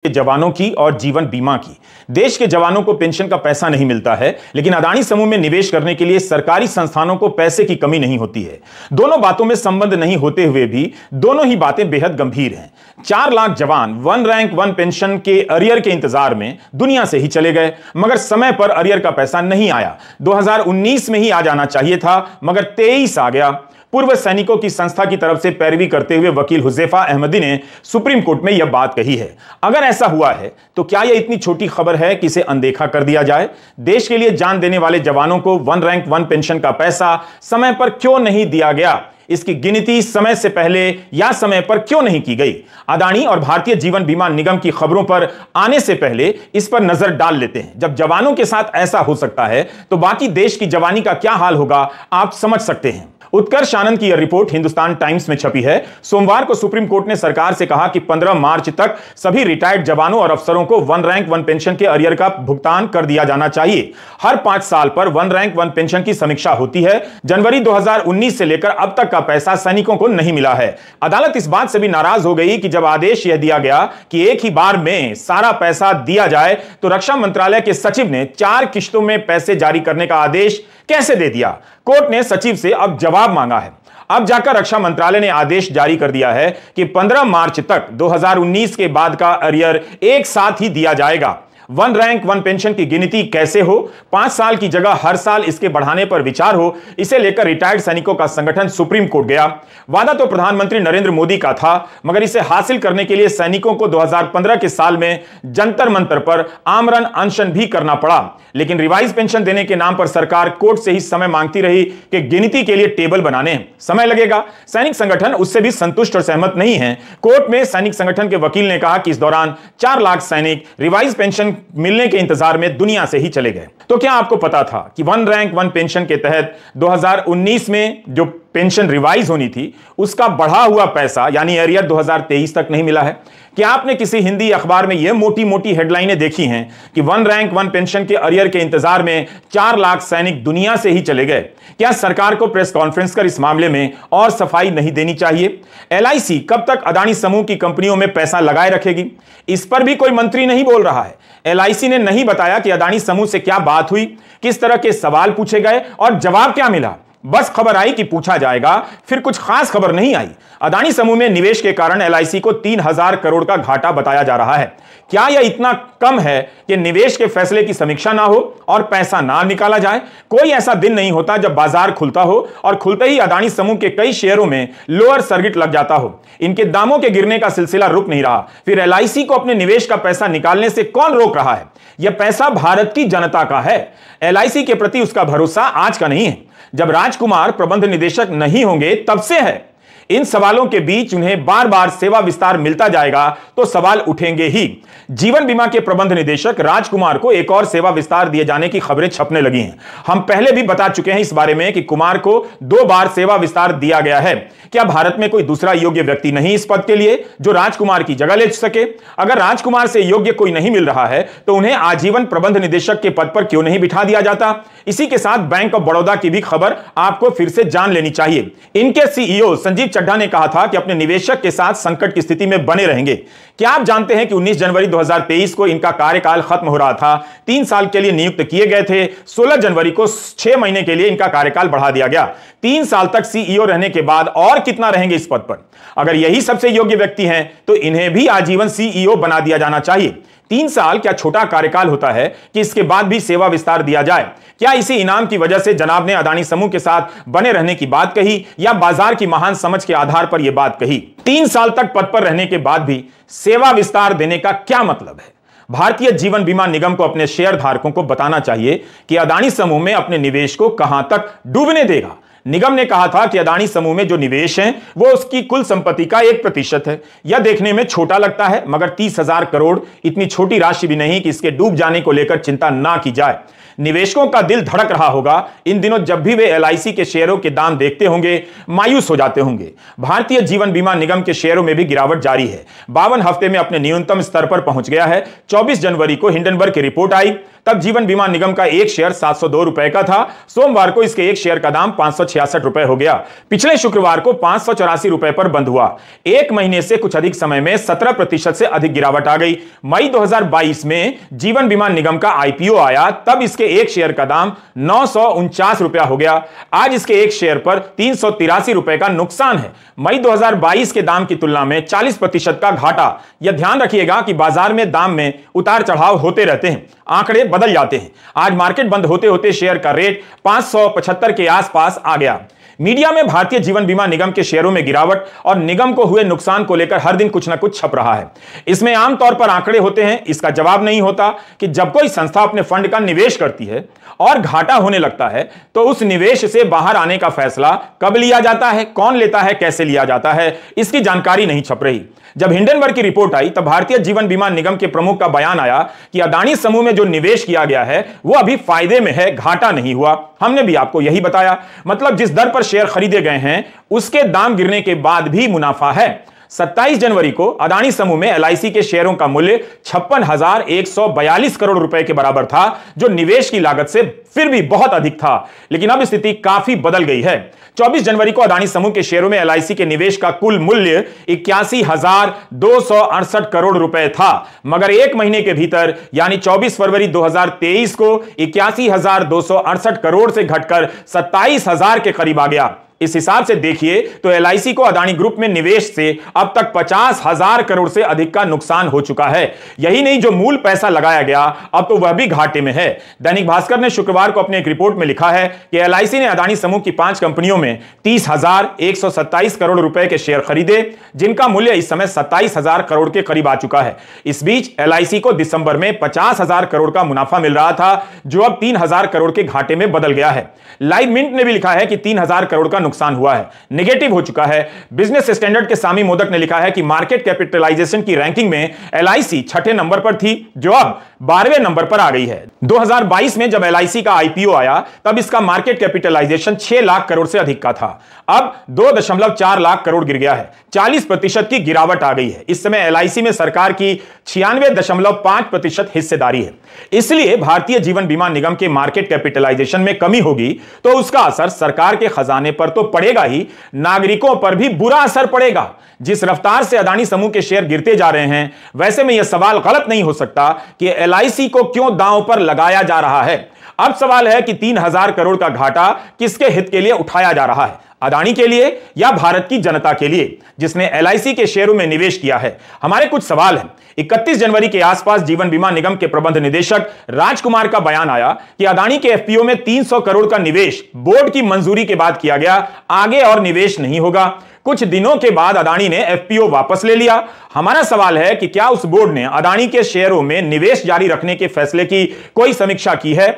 के जवानों की और जीवन बीमा की। देश के जवानों को पेंशन का पैसा नहीं मिलता है, लेकिन अदानी समूह में निवेश करने के लिए सरकारी संस्थानों को पैसे की कमी नहीं होती है। दोनों बातों में संबंध नहीं होते हुए भी दोनों ही बातें बेहद गंभीर हैं। 4 लाख जवान वन रैंक वन पेंशन के अरियर के इंतजार में दुनिया से ही चले गए, मगर समय पर अरियर का पैसा नहीं आया। 2019 में ही आ जाना चाहिए था, मगर 23 आ गया। पूर्व सैनिकों की संस्था की तरफ से पैरवी करते हुए वकील हुजैफा अहमदी ने सुप्रीम कोर्ट में यह बात कही है। अगर ऐसा हुआ है तो क्या यह इतनी छोटी खबर है कि इसे अनदेखा कर दिया जाए? देश के लिए जान देने वाले जवानों को वन रैंक वन पेंशन का पैसा समय पर क्यों नहीं दिया गया? इसकी गिनती समय से पहले या समय पर क्यों नहीं की गई? अदानी और भारतीय जीवन बीमा निगम की खबरों पर आने से पहले इस पर नजर डाल लेते हैं। जब जवानों के साथ ऐसा हो सकता है तो बाकी देश की जवानी का क्या हाल होगा, आप समझ सकते हैं। उत्कर्ष आनंद की यह रिपोर्ट हिंदुस्तान टाइम्स में छपी है। सोमवार को सुप्रीम कोर्ट ने सरकार से कहा कि 15 मार्च तक सभी रिटायर्ड जवानों और अफसरों को वन रैंक वन पेंशन के अरियर का भुगतान कर दिया जाना चाहिए। हर 5 साल पर वन रैंक वन पेंशन की समीक्षा होती है। जनवरी 2019 से लेकर अब तक का पैसा सैनिकों को नहीं मिला है। अदालत इस बात से भी नाराज हो गई कि जब आदेश यह दिया गया कि एक ही बार में सारा पैसा दिया जाए, तो रक्षा मंत्रालय के सचिव ने 4 किश्तों में पैसे जारी करने का आदेश कैसे दे दिया? कोर्ट ने सचिव से अब जवाब मांगा है। अब जाकर रक्षा मंत्रालय ने आदेश जारी कर दिया है कि 15 मार्च तक 2019 के बाद का अरियर एक साथ ही दिया जाएगा। वन रैंक वन पेंशन की गिनती कैसे हो? 5 साल की जगह हर साल इसके बढ़ाने पर विचार हो, इसे लेकर रिटायर्ड सैनिकों का संगठन सुप्रीम कोर्ट गया। वादा तो प्रधानमंत्री नरेंद्र मोदी का था, मगर इसे हासिल करने के लिए सैनिकों को 2015 के साल में जंतर मंतर पर आमरण अनशन भी करना पड़ा। लेकिन रिवाइज पेंशन देने के नाम पर सरकार कोर्ट से ही समय मांगती रही कि गिनती के लिए टेबल बनाने समय लगेगा। सैनिक संगठन उससे भी संतुष्ट और सहमत नहीं है। कोर्ट में सैनिक संगठन के वकील ने कहा कि इस दौरान 4 लाख सैनिक रिवाइज पेंशन मिलने के इंतजार में दुनिया से ही चले गए। तो क्या आपको पता था कि वन रैंक वन पेंशन के तहत 2019 में जो पेंशन रिवाइज होनी थी, उसका बढ़ा हुआ पैसा यानी अरियर 2023 तक नहीं मिला है? क्या आपने किसी हिंदी अखबार में यह मोटी मोटी हेडलाइनें देखी हैं कि वन रैंक वन पेंशन के अरियर के इंतजार में 4 लाख सैनिक दुनिया से ही चले गए? क्या सरकार को प्रेस कॉन्फ्रेंस कर इस मामले में और सफाई नहीं देनी चाहिए? LIC कब तक अदानी समूह की कंपनियों में पैसा लगाए रखेगी? इस पर भी कोई मंत्री नहीं बोल रहा है। LIC ने नहीं बताया कि अदानी समूह से क्या बात हुई, किस तरह के सवाल पूछे गए और जवाब क्या मिला। बस खबर आई कि पूछा जाएगा, फिर कुछ खास खबर नहीं आई। अदानी समूह में निवेश के कारण LIC को 3000 करोड़ का घाटा बताया जा रहा है। क्या यह इतना कम है कि निवेश के फैसले की समीक्षा ना हो और पैसा ना निकाला जाए? कोई ऐसा दिन नहीं होता जब बाजार खुलता हो और खुलते ही अदानी समूह के कई शेयरों में लोअर सर्किट लग जाता हो। इनके दामों के गिरने का सिलसिला रुक नहीं रहा। फिर LIC को अपने निवेश का पैसा निकालने से कौन रोक रहा है? यह पैसा भारत की जनता का है। LIC के प्रति उसका भरोसा आज का नहीं है। जब राजकुमार प्रबंध निदेशक नहीं होंगे तब से है। इन सवालों के बीच उन्हें बार बार सेवा विस्तार मिलता जाएगा तो सवाल उठेंगे ही। जीवन बीमा के प्रबंध निदेशक राजकुमार को एक और सेवा विस्तार दिए जाने की खबरें छपने लगी हैं। हम पहले भी बता चुके हैं इस बारे में कि कुमार को 2 बार सेवा विस्तार दिया गया है। क्या भारत में कोई दूसरा योग्य व्यक्ति नहीं इस पद के लिए जो राजकुमार की जगह ले सके? अगर राजकुमार से योग्य कोई नहीं मिल रहा है तो उन्हें आजीवन प्रबंध निदेशक के पद पर क्यों नहीं बिठा दिया जाता? इसी के साथ बैंक ऑफ बड़ौदा की भी खबर आपको फिर से जान लेनी चाहिए। इनके CEO संजीव चड्ढा ने कहा था कि अपने निवेशक के साथ संकट की स्थिति में बने रहेंगे। क्या आप जानते हैं कि 19 जनवरी 2023 को इनका कार्यकाल खत्म हो रहा था? 3 साल के लिए नियुक्त किए गए थे। 16 जनवरी को 6 महीने के लिए इनका कार्यकाल बढ़ा दिया गया। 3 साल तक CEO रहने के बाद और कितना रहेंगे इस पद पर? अगर यही सबसे योग्य व्यक्ति हैं तो इन्हें भी आजीवन CEO बना दिया जाना चाहिए। 3 साल क्या छोटा कार्यकाल होता है कि इसके बाद भी सेवा विस्तार दिया जाए? क्या इसी इनाम की वजह से जनाब ने अदानी समूह के साथ बने रहने की बात कही या बाजार की महान समझ के आधार पर यह बात कही? 3 साल तक पद पर रहने के बाद भी सेवा विस्तार देने का क्या मतलब है? भारतीय जीवन बीमा निगम को अपने शेयर धारकों को बताना चाहिए कि अदानी समूह में अपने निवेश को कहां तक डूबने देगा। निगम ने कहा था कि अदानी समूह में जो निवेश है वो उसकी कुल संपत्ति का 1% है। यह देखने में छोटा लगता है, मगर 30,000 करोड़ इतनी छोटी राशि भी नहीं कि इसके डूब जाने को लेकर चिंता ना की जाए। निवेशकों का दिल धड़क रहा होगा इन दिनों जब भी वे LIC के शेयरों के दाम देखते होंगे, मायूस हो जाते होंगे। भारतीय जीवन बीमा निगम के शेयरों में भी गिरावट जारी है। 52 हफ्ते में अपने न्यूनतम स्तर पर पहुंच गया है। 24 जनवरी को हिंडनबर्ग की रिपोर्ट आई, तब जीवन बीमा निगम का एक शेयर 702 रुपए का था। सोमवार को इसके एक शेयर का दाम 556 566 रुपए हो गया। पिछले शुक्रवार को 584 रुपए पर बंद हुआ। एक महीने से कुछ अधिक समय में 17% से अधिक गिरावट आ गई। मई 2022 में जीवन बीमा निगम का आईपीओ आया, तब इसके एक शेयर का दाम 949 रुपया हो गया। आज इसके एक शेयर पर 383 रुपए का नुकसान है। मई 2022 के दाम की तुलना में 40% का घाटा। यह ध्यान रखिएगा कि बाजार में दाम में उतार चढ़ाव होते रहते हैं, आंकड़े बदल जाते हैं। आज मार्केट बंद होते होते शेयर का रेट 575 के आसपास आ गया। मीडिया में भारतीय जीवन बीमा निगम के शेयरों में गिरावट और निगम को हुए नुकसान को लेकर हर दिन कुछ ना कुछ छप रहा है। इसमें आमतौर पर आंकड़े होते हैं। इसका जवाब नहीं होता कि जब कोई संस्था अपने फंड का निवेश करती है और घाटा होने लगता है तो उस निवेश से बाहर आने का फैसला कब लिया जाता है, कौन लेता है, कैसे लिया जाता है, इसकी जानकारी नहीं छप रही। जब हिंडनबर्ग की रिपोर्ट आई तब भारतीय जीवन बीमा निगम के प्रमुख का बयान आया कि अदानी समूह में जो निवेश किया गया है वो अभी फायदे में है, घाटा नहीं हुआ। हमने भी आपको यही बताया। मतलब जिस दर पर शेयर खरीदे गए हैं उसके दाम गिरने के बाद भी मुनाफा है। 27 जनवरी को अदानी समूह में एलआईसी के शेयरों का मूल्य 56,142 करोड़ रुपए के बराबर था, जो निवेश की लागत से फिर भी बहुत अधिक था। लेकिन अब स्थिति काफी बदल गई है। 24 जनवरी को अदानी समूह के शेयरों में एलआईसी के निवेश का कुल मूल्य 81,268 करोड़ रुपए था, मगर एक महीने के भीतर यानी 24 फरवरी 2023 को 81,268 करोड़ से घटकर 27,000 के करीब आ गया। इस हिसाब से देखिए तो एलआईसी को अदानी ग्रुप में निवेश से अब तक 50,000 करोड़ से अधिक का नुकसान हो चुका है। यही नहीं, जो मूल पैसा लगाया गया अब तो वह भी घाटे में है। दैनिक भास्कर ने शुक्रवार को अपने एक रिपोर्ट में लिखा है कि एलआईसी ने अदानी समूह की 5 कंपनियों में 30,127 करोड़ रुपए के शेयर खरीदे, जिनका मूल्य इस समय 27,000 करोड़ के करीब आ चुका है। इस बीच एलआईसी को दिसंबर में 50,000 करोड़ का मुनाफा मिल रहा था, जो अब 3,000 करोड़ के घाटे में बदल गया है। लाइव मिंट ने भी लिखा है कि 3,000 करोड़ का नुकसान हुआ है, नेगेटिव हो चुका है। बिजनेस स्टैंडर्ड के सामी मोदक ने लिखा है कि मार्केट कैपिटलाइजेशन की रैंकिंग में एलआईसी 6ठे नंबर पर थी, जो अब 12वें नंबर पर आ गई है। 2022 में जब एलआईसी का आईपीओ आया तब इसका मार्केट कैपिटलाइजेशन 6 लाख करोड़ से अधिक का था। अब 2.4 लाख करोड़ गिर गया है। 40% की गिरावट आ गई है। इस समय एलआईसी में सरकार की 96.5% हिस्सेदारी है। इसलिए भारतीय जीवन बीमा निगम के मार्केट कैपिटलाइजेशन में कमी होगी तो उसका असर सरकार के खजाने पर तो पड़ेगा ही, नागरिकों पर भी बुरा असर पड़ेगा। जिस रफ्तार से अदानी समूह के शेयर गिरते जा रहे हैं, वैसे में यह सवाल गलत नहीं हो सकता कि एलआईसी को क्यों दांव पर लगाया जा रहा है। अब सवाल है कि 3,000 करोड़ का घाटा किसके हित के लिए उठाया जा रहा है, अदानी के लिए या भारत की जनता के लिए जिसने एलआईसी के शेयरों में निवेश किया है। हमारे कुछ सवाल हैं। 31 जनवरी के आसपास जीवन बीमा निगम के प्रबंध निदेशक राजकुमार का बयान आया कि अदानी के एफपीओ में 300 करोड़ का निवेश बोर्ड की मंजूरी के बाद किया गया, आगे और निवेश नहीं होगा। कुछ दिनों के बाद अदानी ने एफपीओ वापस ले लिया। हमारा सवाल है कि क्या उस बोर्ड ने अदानी के शेयरों में निवेश जारी रखने के फैसले की कोई समीक्षा की है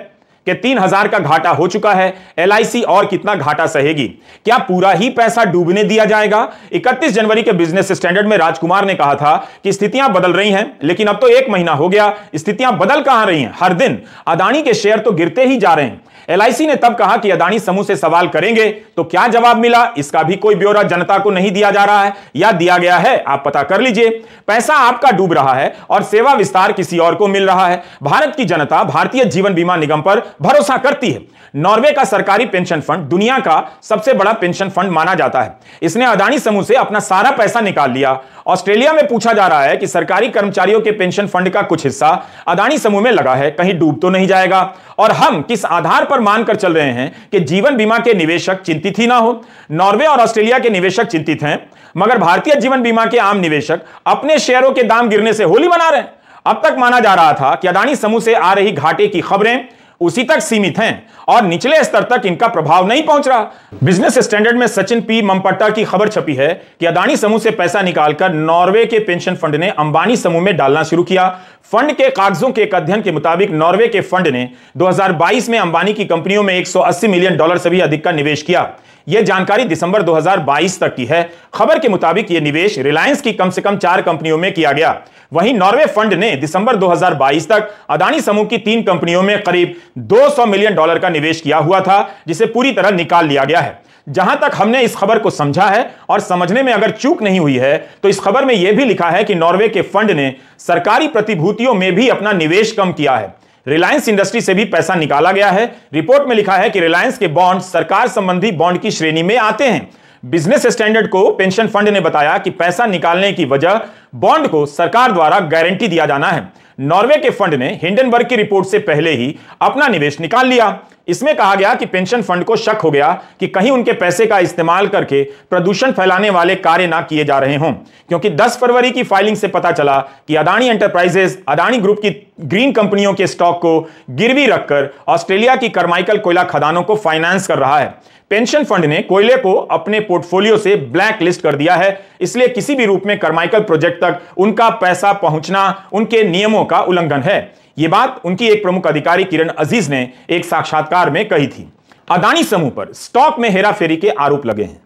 कि 3,000 का घाटा हो चुका है, एलआईसी और कितना घाटा सहेगी? क्या पूरा ही पैसा डूबने दिया जाएगा? 31 जनवरी के बिजनेस स्टैंडर्ड में राजकुमार ने कहा था कि स्थितियां बदल रही हैं, लेकिन अब तो 1 महीना हो गया, स्थितियां बदल कहां रही हैं? हर दिन अदानी के शेयर तो गिरते ही जा रहे हैं। एलआईसी ने तब कहा कि अदानी समूह से सवाल करेंगे, तो क्या जवाब मिला इसका भी कोई ब्यौरा जनता को नहीं दिया जा रहा है, या दिया गया है, आप पता कर लीजिए। पैसा आपका डूब रहा है और सेवा विस्तार किसी और को मिल रहा है। भारत की जनता भारतीय जीवन बीमा निगम पर भरोसा करती है। नॉर्वे का सरकारी पेंशन फंड दुनिया का सबसे बड़ा पेंशन फंड माना जाता है। इसने अदानी समूह से अपना सारा पैसा निकाल लिया। ऑस्ट्रेलिया में पूछा जा रहा है कि सरकारी कर्मचारियों के पेंशन फंड का कुछ हिस्सा अदानी समूह में लगा है, कहीं डूब तो नहीं जाएगा? और हम किस आधार पर मानकर चल रहे हैं कि जीवन बीमा के निवेशक चिंतित ही ना हो? नॉर्वे और ऑस्ट्रेलिया के निवेशक चिंतित हैं, मगर भारतीय जीवन बीमा के आम निवेशक अपने शेयरों के दाम गिरने से होली मना रहे हैं। अब तक माना जा रहा था कि अदानी समूह से आ रही घाटे की खबरें उसी तक सीमित हैं और निचले स्तर तक इनका प्रभाव नहीं पहुंच रहा। बिजनेस स्टैंडर्ड में सचिन पी ममपट्टा की खबर छपी है कि अदानी समूह से पैसा निकालकर नॉर्वे के पेंशन फंड ने अंबानी समूह में डालना शुरू किया। फंड के कागजों के एक अध्ययन के मुताबिक नॉर्वे के फंड ने 2022 में अंबानी की कंपनियों में $180 मिलियन से भी अधिक का निवेश किया। यह जानकारी दिसंबर 2022 तक की है। खबर के मुताबिक यह निवेश रिलायंस की कम से कम 4 कंपनियों में किया गया। वहीं नॉर्वे फंड ने दिसंबर 2022 तक अदानी समूह की 3 कंपनियों में करीब $200 मिलियन का निवेश किया हुआ था, जिसे पूरी तरह निकाल लिया गया है। जहां तक हमने इस खबर को समझा है और समझने में अगर चूक नहीं हुई है, तो इस खबर में यह भी लिखा है कि नॉर्वे के फंड ने सरकारी प्रतिभूतियों में भी अपना निवेश कम किया है। रिलायंस इंडस्ट्री से भी पैसा निकाला गया है। रिपोर्ट में लिखा है कि रिलायंस के बॉन्ड सरकार संबंधी बॉन्ड की श्रेणी में आते हैं। बिजनेस स्टैंडर्ड को पेंशन फंड ने बताया कि पैसा निकालने की वजह बॉन्ड को सरकार द्वारा गारंटी दिया जाना है। नॉर्वे के फंड ने हिंडनबर्ग की रिपोर्ट से पहले ही अपना निवेश निकाल लिया। इसमें कहा गया कि पेंशन फंड को शक हो गया कि कहीं उनके पैसे का इस्तेमाल करके प्रदूषण फैलाने वाले कार्य ना किए जा रहे हों, क्योंकि 10 फरवरी की फाइलिंग से पता चला कि अदानी एंटरप्राइजेस अदानी ग्रुप की ग्रीन कंपनियों के स्टॉक को गिरवी रखकर ऑस्ट्रेलिया की करमाइकल कोयला खदानों को फाइनेंस कर रहा है। पेंशन फंड ने कोयले को अपने पोर्टफोलियो से ब्लैक लिस्ट कर दिया है, इसलिए किसी भी रूप में करमाइकल प्रोजेक्ट तक उनका पैसा पहुंचना उनके नियमों का उल्लंघन है। यह बात उनकी एक प्रमुख अधिकारी किरण अजीज ने एक साक्षात्कार में कही थी। अदानी समूह पर स्टॉक में हेराफेरी के आरोप लगे हैं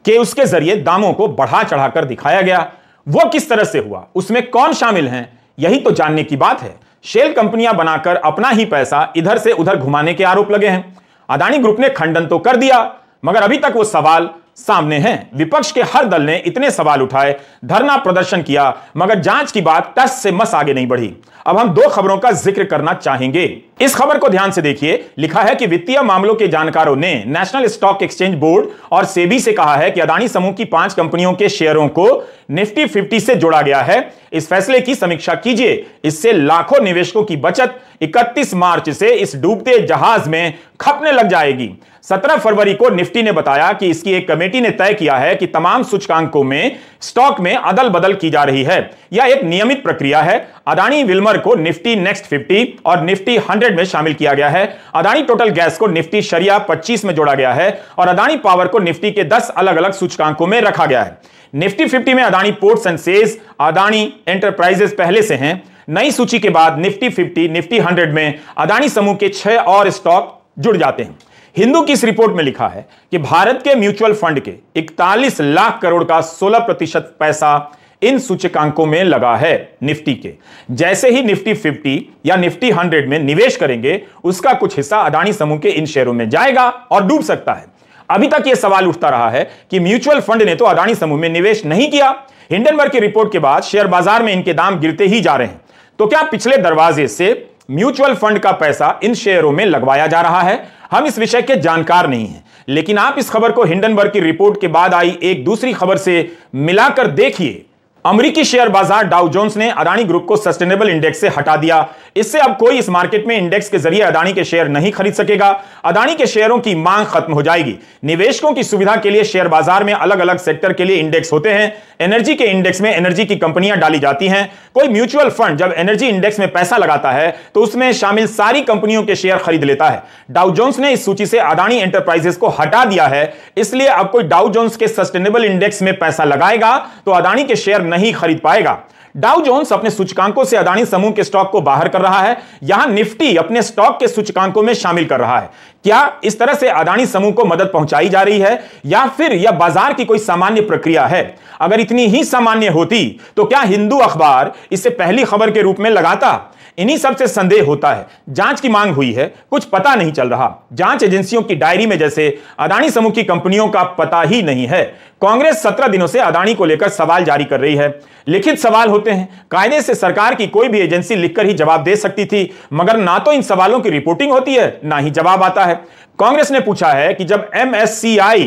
कि उसके जरिए दामों को बढ़ा चढ़ाकर दिखाया गया। वो किस तरह से हुआ, उसमें कौन शामिल हैं, यही तो जानने की बात है। शेल कंपनियां बनाकर अपना ही पैसा इधर से उधर घुमाने के आरोप लगे हैं। अदानी ग्रुप ने खंडन तो कर दिया, मगर अभी तक वो सवाल सामने हैं। विपक्ष के हर दल ने इतने सवाल उठाए, धरना प्रदर्शन किया, मगर जांच की बात टस से मस आगे नहीं बढ़ी। अब हम 2 खबरों का जिक्र करना चाहेंगे। इस खबर को ध्यान से देखिए। लिखा है कि वित्तीय मामलों के जानकारों ने नेशनल स्टॉक एक्सचेंज बोर्ड और सेबी से कहा है कि अदानी समूह की 5 कंपनियों के शेयरों को निफ्टी 50 से जोड़ा गया है। इस फैसले की समीक्षा कीजिए, इससे लाखों निवेशकों की बचत 31 मार्च से इस डूबते जहाज में खपने लग जाएगी। 17 फरवरी को निफ्टी ने बताया कि इसकी एक कमेटी ने तय किया है कि तमाम सूचकांकों में स्टॉक में अदल बदल की जा रही है। यह एक नियमित प्रक्रिया है। अदानी विल्मर को निफ्टी नेक्स्ट 50 और निफ्टी 100 में शामिल किया गया है। अदानी टोटल गैस को निफ्टी शरिया 25 में जोड़ा गया है और अदानी पावर को निफ्टी के 10 अलग अलग सूचकांकों में रखा गया है। निफ्टी 50 में Adani ports and sales, Adani enterprises पहले से हैं। नई सूची के बाद निफ्टी 50, निफ्टी 100 में अदानी समूह के 6 और स्टॉक जुड़ जाते हैं। हिंदू की इस रिपोर्ट में लिखा है कि भारत के म्यूचुअल फंड के 41 लाख करोड़ का 16% पैसा इन सूचकांकों में लगा है निफ्टी के। जैसे ही निफ्टी 50 या निफ्टी 100 में निवेश करेंगे, उसका कुछ हिस्सा अदानी समूह के इन शेयरों में जाएगा और डूब सकता है। अभी तक यह सवाल उठता रहा है कि म्यूचुअल फंड ने तो अदानी समूह में निवेश नहीं किया। हिंडनबर्ग की रिपोर्ट के बाद शेयर बाजार में इनके दाम गिरते ही जा रहे हैं। तो क्या पिछले दरवाजे से म्यूचुअल फंड का पैसा इन शेयरों में लगवाया जा रहा है? हम इस विषय के जानकार नहीं हैं, लेकिन आप इस खबर को हिंडनबर्ग की रिपोर्ट के बाद आई एक दूसरी खबर से मिलाकर देखिए। अमेरिकी शेयर बाजार डाउ जोन्स ने अदानी ग्रुप को सस्टेनेबल इंडेक्स से हटा दिया। इससे अब कोई इस मार्केट में इंडेक्स के जरिए अदानी के शेयर नहीं खरीद सकेगा। अदानी के शेयरों की मांग खत्म हो जाएगी। निवेशकों की सुविधा के लिए शेयर बाजार में अलग अलग सेक्टर के लिए इंडेक्स होते हैं। एनर्जी के इंडेक्स में एनर्जी की कंपनियां डाली जाती हैं। कोई म्यूचुअल फंड जब एनर्जी इंडेक्स में पैसा लगाता है तो उसमें शामिल सारी कंपनियों के शेयर खरीद लेता है। डाउ जोन्स ने इस सूची से अदानी एंटरप्राइजेस को हटा दिया है। इसलिए अब कोई डाउ जोन्स के सस्टेनेबल इंडेक्स में पैसा लगाएगा तो अदानी के शेयर नहीं खरीद पाएगा। डाउ जोन्स अपने सूचकांकों से अदानी समूह के स्टॉक को बाहर कर रहा है, यहां निफ्टी अपने स्टॉक के सूचकांकों में शामिल कर रहा है। क्या इस तरह से अदानी समूह को मदद पहुंचाई जा रही है या फिर यह बाजार की कोई सामान्य प्रक्रिया है? अगर इतनी ही सामान्य होती तो क्या हिंदू अखबार इसे पहली खबर के रूप में लगाता? इन्हीं सबसे संदेह होता है। जांच की मांग हुई है, कुछ पता नहीं चल रहा। जांच एजेंसियों की डायरी में जैसे अदानी समूह की कंपनियों का पता ही नहीं है। कांग्रेस 17 दिनों से अदानी को लेकर सवाल जारी कर रही है। लिखित सवाल होते हैं, कायदे से सरकार की कोई भी एजेंसी लिखकर ही जवाब दे सकती थी, मगर ना तो इन सवालों की रिपोर्टिंग होती है, ना ही जवाब आता है। कांग्रेस ने पूछा है कि जब MSCI,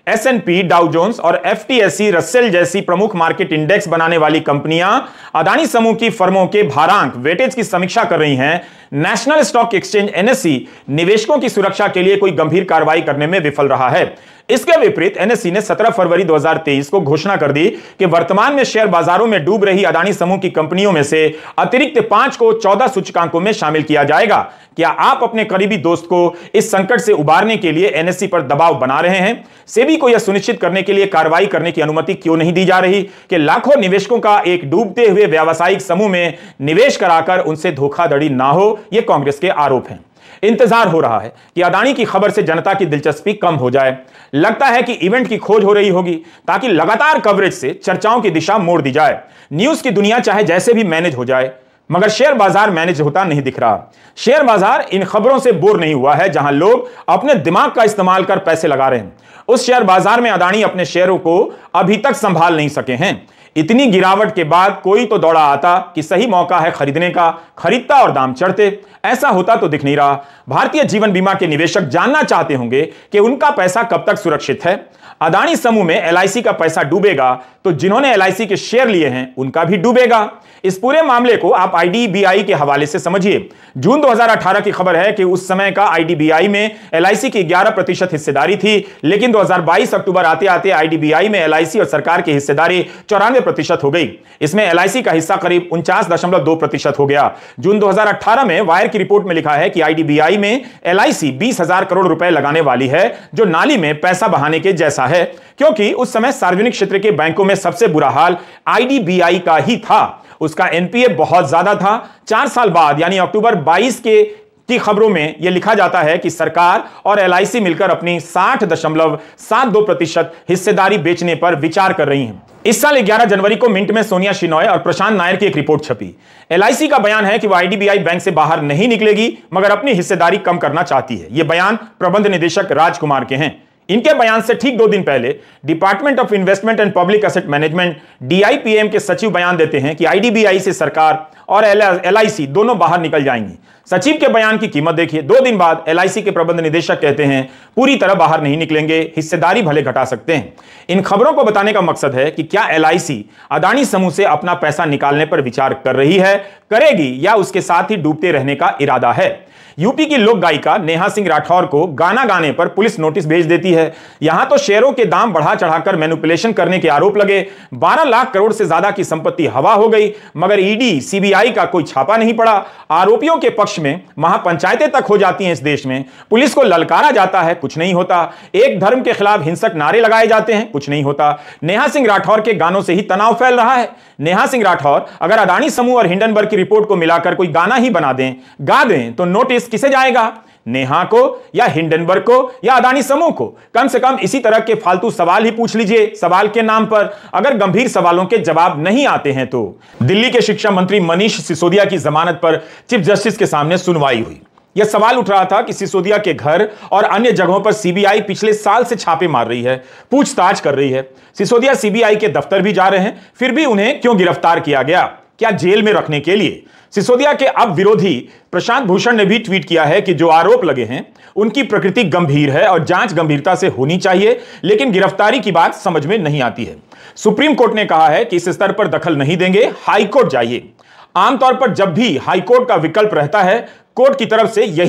S&P, डाउ जोन्स और FTSE रसेल जैसी प्रमुख मार्केट इंडेक्स बनाने वाली कंपनियां अदानी समूह की फर्मों के भारांक वेटेज की समीक्षा कर रही हैं, नेशनल स्टॉक एक्सचेंज NSE निवेशकों की सुरक्षा के लिए कोई गंभीर कार्रवाई करने में विफल रहा है। इसके विपरीत NSE ने 17 फरवरी 2023 को घोषणा कर दी कि वर्तमान में शेयर बाजारों में डूब रही अदानी समूह की कंपनियों में से अतिरिक्त 5 को 14 सूचकांकों में शामिल किया जाएगा। क्या आप अपने करीबी दोस्त को इस संकट से उबारने के लिए NSE पर दबाव बना रहे हैं? सेबी को यह सुनिश्चित करने के लिए कार्रवाई करने की अनुमति क्यों नहीं दी जा रही कि लाखों निवेशकों का एक डूबते हुए व्यावसायिक समूह में निवेश कराकर उनसे धोखाधड़ी ना हो? यह कांग्रेस के आरोप हैं। इंतजार हो रहा है कि अदानी की खबर से जनता की दिलचस्पी कम हो जाए। लगता है कि इवेंट की खोज हो रही होगी ताकि लगातार कवरेज से चर्चाओं की दिशा मोड़ दी जाए। न्यूज की दुनिया चाहे जैसे भी मैनेज हो जाए, मगर शेयर बाजार मैनेज होता नहीं दिख रहा। शेयर बाजार इन खबरों से बोर नहीं हुआ है जहां लोग अपने दिमाग का इस्तेमाल कर पैसे लगा रहे हैं। उस शेयर बाजार में अदानी अपने शेयरों को अभी तक संभाल नहीं सके हैं। इतनी गिरावट के बाद कोई तो दौड़ा आता कि सही मौका है खरीदने का, खरीदता और दाम चढ़ते। ऐसा होता तो दिख नहीं रहा। भारतीय जीवन बीमा के निवेशक जानना चाहते होंगे कि उनका पैसा कब तक सुरक्षित है। अदानी समूह में एलआईसी का पैसा डूबेगा तो जिन्होंने एलआईसी के शेयर लिए हैं उनका भी डूबेगा। इस पूरे मामले को आप आईडीबीआई के हवाले से समझिए। जून 2018 की खबर है कि उस समय का आईडीबीआई में एलआईसी की 11% हिस्सेदारी थी, लेकिन 2022 अक्टूबर आते आते आईडीबीआई में एलआईसी और सरकार की हिस्सेदारी 94% हो गई। इसमें एलआईसी का हिस्सा करीब 49.2% हो गया। जून 2018 में वायर की रिपोर्ट में लिखा है कि आईडीबीआई में एलआईसी 20,000 करोड़ रुपए लगाने वाली है, जो नाली में पैसा बहाने के जैसा है, क्योंकि उस समय सार्वजनिक क्षेत्र के बैंकों में सबसे बुरा हाल आईडीबीआई का ही था। उसका एनपीए बहुत ज्यादा था। 4 साल बाद यानी अक्टूबर 22 की खबरों में यह लिखा जाता है कि सरकार और एलआईसी मिलकर अपनी 60.72% हिस्सेदारी बेचने पर विचार कर रही हैं। इस साल 11 जनवरी को मिंट में सोनिया शिनॉय और प्रशांत नायर की एक रिपोर्ट छपी। एलआईसी का बयान है कि वह आईडीबीआई बैंक से बाहर नहीं निकलेगी, मगर अपनी हिस्सेदारी कम करना चाहती है। यह बयान प्रबंध निदेशक राजकुमार के हैं। इनके बयान से ठीक 2 दिन पहले department of investment and public asset management DIPM के सचिव बयान देते हैं कि आईडीबीआई से सरकार और एलआईसी दोनों बाहर निकल जाएंगी। सचिव के बयान की कीमत देखिए। 2 दिन बाद एलआईसी के प्रबंध निदेशक कहते हैं पूरी तरह बाहर नहीं निकलेंगे, हिस्सेदारी भले घटा सकते हैं। इन खबरों को बताने का मकसद है कि क्या एलआईसी अदानी समूह से अपना पैसा निकालने पर विचार कर रही है, करेगी, या उसके साथ ही डूबते रहने का इरादा है। यूपी की लोक गायिका नेहा सिंह राठौर को गाना गाने पर पुलिस नोटिस भेज देती है। यहां तो शेयरों के दाम बढ़ा चढ़ाकर मैनिपुलेशन करने के आरोप लगे। 12 लाख करोड़ से ज्यादा की संपत्ति हवा हो गई, मगर ईडी सीबीआई का कोई छापा नहीं पड़ा। आरोपियों के पक्ष में महापंचायतें तक हो जाती हैं इस देश में। पुलिस को ललकारा जाता है, कुछ नहीं होता। एक धर्म के खिलाफ हिंसक नारे लगाए जाते हैं, कुछ नहीं होता। नेहा सिंह राठौर के गानों से ही तनाव फैल रहा है। नेहा सिंह राठौर अगर अदानी समूह और हिंडनबर्ग की रिपोर्ट को मिलाकर कोई गाना ही बना दें, गा दें, तो नोटिस किसे जाएगा? नेहा को या हिंडनबर्ग को या अदानी समूह को? कम से कम इसी तरह के फालतू सवाल ही पूछ लीजिए सवाल के नाम पर, अगर गंभीर सवालों के जवाब नहीं आते हैं तो। दिल्ली के शिक्षा मंत्री मनीष सिसोदिया की जमानत पर चीफ जस्टिस के सामने सुनवाई हुई। यह सवाल उठ रहा था कि सिसोदिया के घर और अन्य जगहों पर सीबीआई पिछले साल से छापे मार रही है, पूछताछ कर रही है। सिसोदिया सीबीआई के दफ्तर भी जा रहे हैं, फिर भी उन्हें क्यों गिरफ्तार किया गया? क्या जेल में रखने के लिए? सिसोदिया के अब विरोधी प्रशांत भूषण ने भी ट्वीट किया है कि जो आरोप लगे हैं उनकी प्रकृति गंभीर है और जांच गंभीरता से होनी चाहिए, लेकिन गिरफ्तारी की बात समझ में नहीं आती है। सुप्रीम कोर्ट ने कहा है कि इस स्तर पर दखल नहीं देंगे, हाईकोर्ट जाइए। आमतौर पर जब भी हाईकोर्ट का विकल्प रहता है, कोर्ट की तरफ से यही